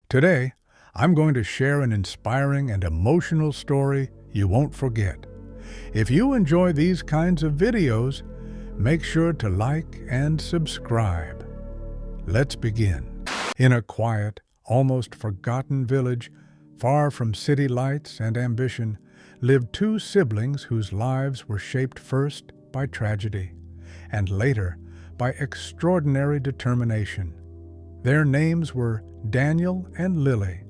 Today, I'm going to share an inspiring and emotional story you won't forget. If you enjoy these kinds of videos, make sure to like and subscribe. Let's begin. In a quiet, almost forgotten village, far from city lights and ambition, lived two siblings whose lives were shaped first by tragedy and later by extraordinary determination. Their names were Daniel and Lily,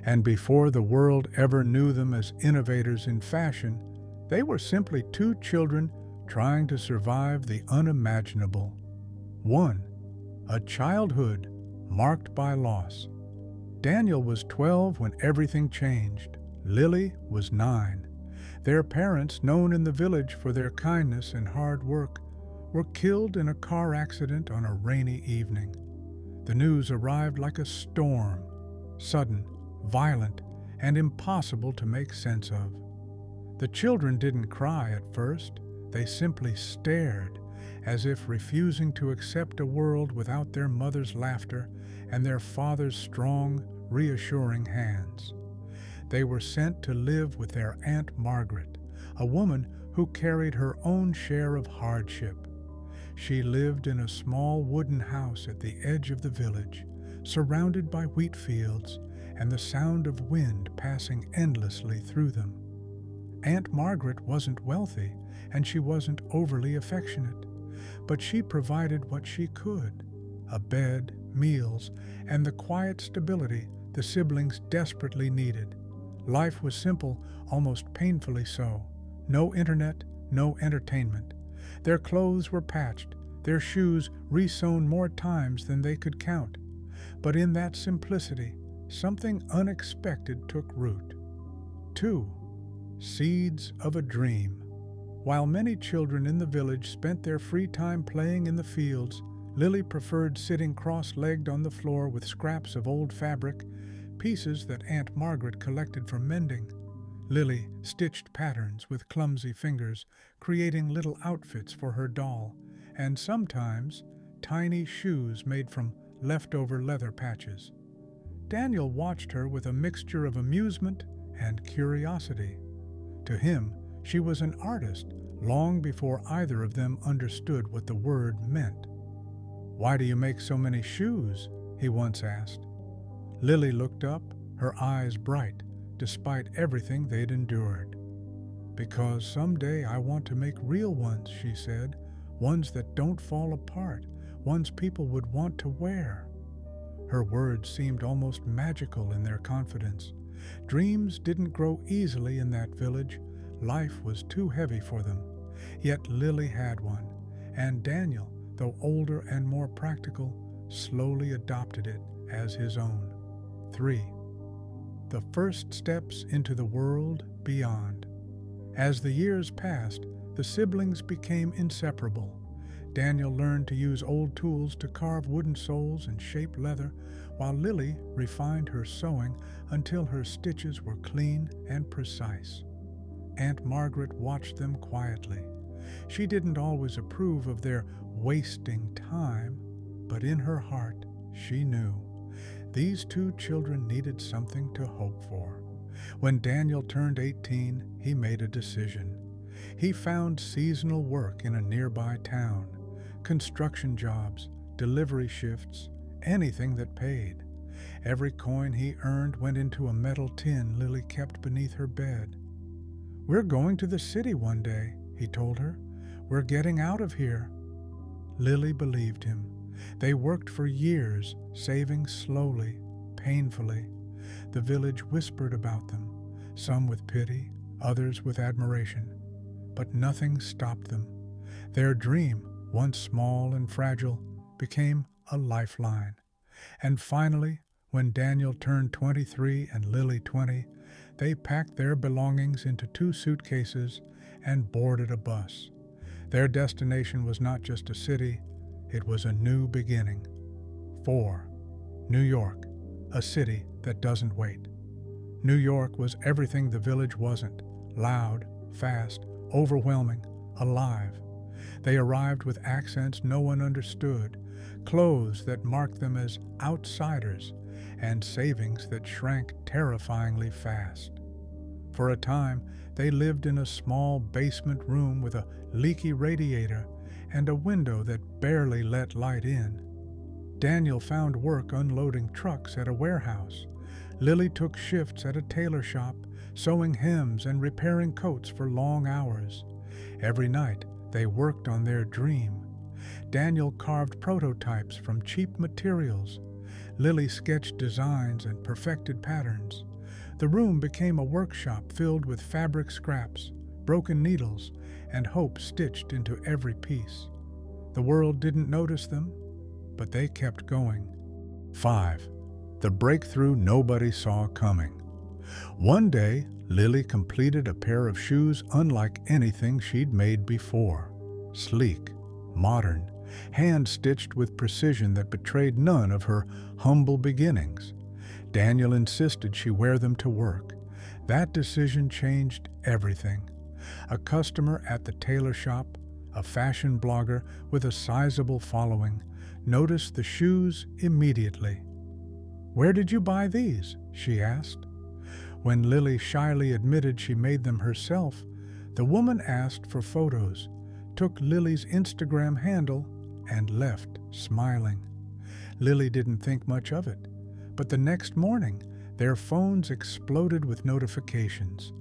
and before the world ever knew them as innovators in fashion, they were simply two children trying to survive the unimaginable. 1. A childhood marked by loss. Daniel was 12 when everything changed. Lily was 9. Their parents, known in the village for their kindness and hard work, were killed in a car accident on a rainy evening. The news arrived like a storm, sudden, violent, and impossible to make sense of. The children didn't cry at first. They simply stared, as if refusing to accept a world without their mother's laughter and their father's strong, reassuring hands. They were sent to live with their Aunt Margaret, a woman who carried her own share of hardship. She lived in a small wooden house at the edge of the village, surrounded by wheat fields and the sound of wind passing endlessly through them. Aunt Margaret wasn't wealthy, and she wasn't overly affectionate, but she provided what she could: a bed, meals, and the quiet stability the siblings desperately needed. Life was simple, almost painfully so. No internet, no entertainment. Their clothes were patched, their shoes re-sewn more times than they could count. But in that simplicity, something unexpected took root. 2. Seeds of a dream. While many children in the village spent their free time playing in the fields, Lily preferred sitting cross-legged on the floor with scraps of old fabric, pieces that Aunt Margaret collected for mending. Lily stitched patterns with clumsy fingers, creating little outfits for her doll, and sometimes tiny shoes made from leftover leather patches. Daniel watched her with a mixture of amusement and curiosity. To him, she was an artist long before either of them understood what the word meant. "Why do you make so many shoes?" he once asked. Lily looked up, her eyes bright, despite everything they'd endured. "Because someday I want to make real ones," she said, "ones that don't fall apart, ones people would want to wear." Her words seemed almost magical in their confidence. Dreams didn't grow easily in that village. Life was too heavy for them. Yet Lily had one, and Daniel, though older and more practical, slowly adopted it as his own. 3. The first steps into the world beyond. As the years passed, the siblings became inseparable. Daniel learned to use old tools to carve wooden soles and shape leather, while Lily refined her sewing until her stitches were clean and precise. Aunt Margaret watched them quietly. She didn't always approve of their wasting time, but in her heart, she knew these two children needed something to hope for. When Daniel turned 18, he made a decision. He found seasonal work in a nearby town, construction jobs, delivery shifts, anything that paid. Every coin he earned went into a metal tin Lily kept beneath her bed. "We're going to the city one day," he told her. "We're getting out of here." Lily believed him. They worked for years, saving slowly, painfully. The village whispered about them, some with pity, others with admiration. But nothing stopped them. Their dream, once small and fragile, became a lifeline. And finally, when Daniel turned 23 and Lily 20, they packed their belongings into 2 suitcases and boarded a bus. Their destination was not just a city, it was a new beginning. 4. New York, a city that doesn't wait. New York was everything the village wasn't: loud, fast, overwhelming, alive. They arrived with accents no one understood, clothes that marked them as outsiders, and savings that shrank terrifyingly fast. For a time, they lived in a small basement room with a leaky radiator and a window that barely let light in. Daniel found work unloading trucks at a warehouse. Lily took shifts at a tailor shop, sewing hems and repairing coats for long hours. Every night, they worked on their dream. Daniel carved prototypes from cheap materials. Lily sketched designs and perfected patterns. The room became a workshop filled with fabric scraps, broken needles, and hope stitched into every piece. The world didn't notice them, but they kept going. 5. The breakthrough nobody saw coming. One day, Lily completed a pair of shoes unlike anything she'd made before. Sleek, modern, hand-stitched with precision that betrayed none of her humble beginnings. Daniel insisted she wear them to work. That decision changed everything. A customer at the tailor shop, a fashion blogger with a sizable following, noticed the shoes immediately. "Where did you buy these?" she asked. When Lily shyly admitted she made them herself, the woman asked for photos, took Lily's Instagram handle, and left, smiling. Lily didn't think much of it, but the next morning, their phones exploded with notifications.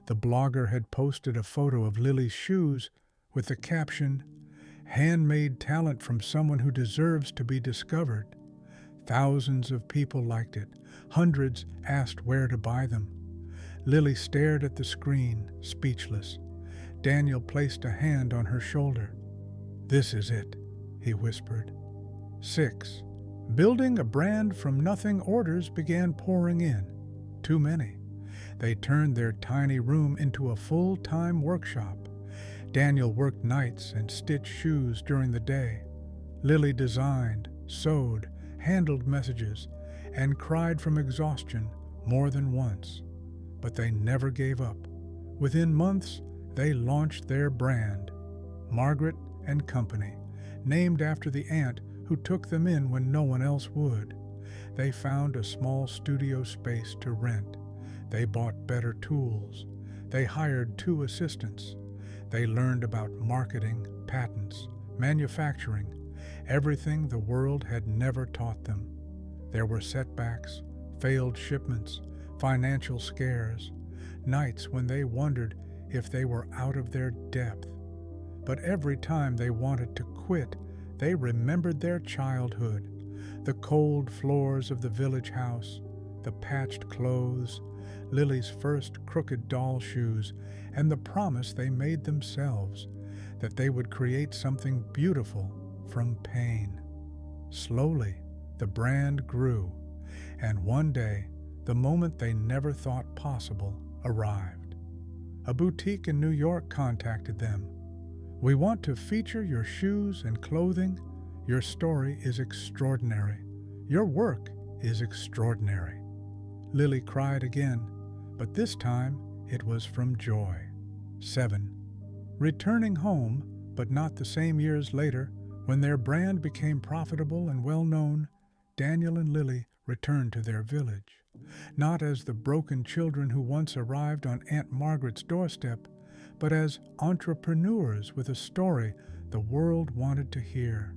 The blogger had posted a photo of Lily's shoes with the caption, "Handmade talent from someone who deserves to be discovered." Thousands of people liked it. Hundreds asked where to buy them. Lily stared at the screen, speechless. Daniel placed a hand on her shoulder. "This is it," he whispered. 6. Building a brand from nothing, orders began pouring in. Too many. They turned their tiny room into a full-time workshop. Daniel worked nights and stitched shoes during the day. Lily designed, sewed, handled messages, and cried from exhaustion more than once. But they never gave up. Within months, they launched their brand, Margaret and Company, named after the aunt who took them in when no one else would. They found a small studio space to rent. They bought better tools. They hired 2 assistants. They learned about marketing, patents, manufacturing, everything the world had never taught them. There were setbacks, failed shipments, financial scares, nights when they wondered if they were out of their depth. But every time they wanted to quit, they remembered their childhood, the cold floors of the village house, the patched clothes, Lily's first crooked doll shoes, and the promise they made themselves that they would create something beautiful from pain. Slowly, the brand grew, and one day, the moment they never thought possible arrived. A boutique in New York contacted them. "We want to feature your shoes and clothing. Your story is extraordinary. Your work is extraordinary." Lily cried again, but this time it was from joy. 7. Returning home, but not the same years later, when their brand became profitable and well-known, Daniel and Lily returned to their village. Not as the broken children who once arrived on Aunt Margaret's doorstep, but as entrepreneurs with a story the world wanted to hear.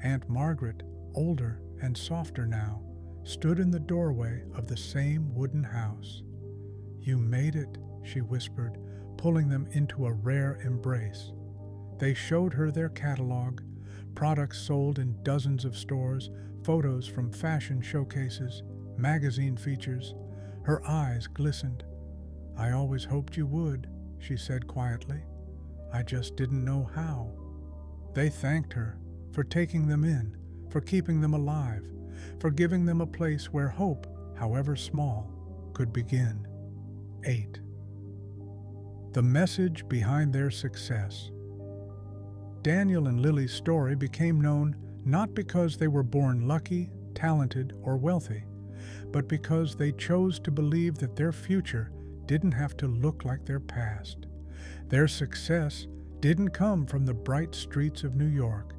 Aunt Margaret, older and softer now, stood in the doorway of the same wooden house. "You made it," she whispered, pulling them into a rare embrace. They showed her their catalog, products sold in dozens of stores, photos from fashion showcases, magazine features. Her eyes glistened. "I always hoped you would," she said quietly. "I just didn't know how." They thanked her for taking them in, for keeping them alive, for giving them a place where hope, however small, could begin. 8. The message behind their success. Daniel and Lily's story became known not because they were born lucky, talented, or wealthy, but because they chose to believe that their future didn't have to look like their past. Their success didn't come from the bright streets of New York.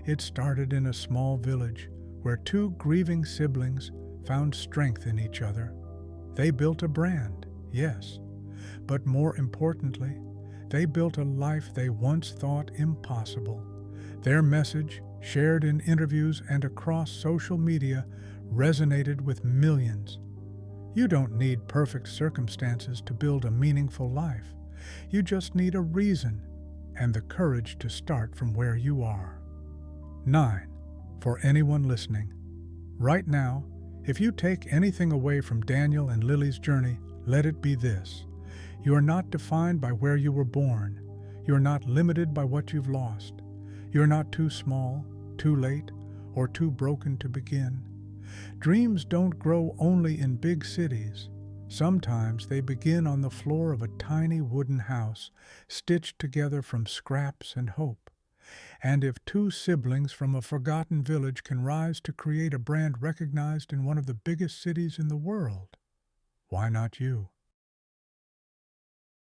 It started in a small village where 2 grieving siblings found strength in each other. They built a brand, yes, but more importantly, they built a life they once thought impossible. Their message, shared in interviews and across social media, resonated with millions. You don't need perfect circumstances to build a meaningful life. You just need a reason and the courage to start from where you are. 9. For anyone listening, right now, if you take anything away from Daniel and Lily's journey, let it be this. You are not defined by where you were born. You are not limited by what you've lost. You are not too small, too late, or too broken to begin. Dreams don't grow only in big cities. Sometimes they begin on the floor of a tiny wooden house, stitched together from scraps and hope. And if two siblings from a forgotten village can rise to create a brand recognized in one of the biggest cities in the world, why not you?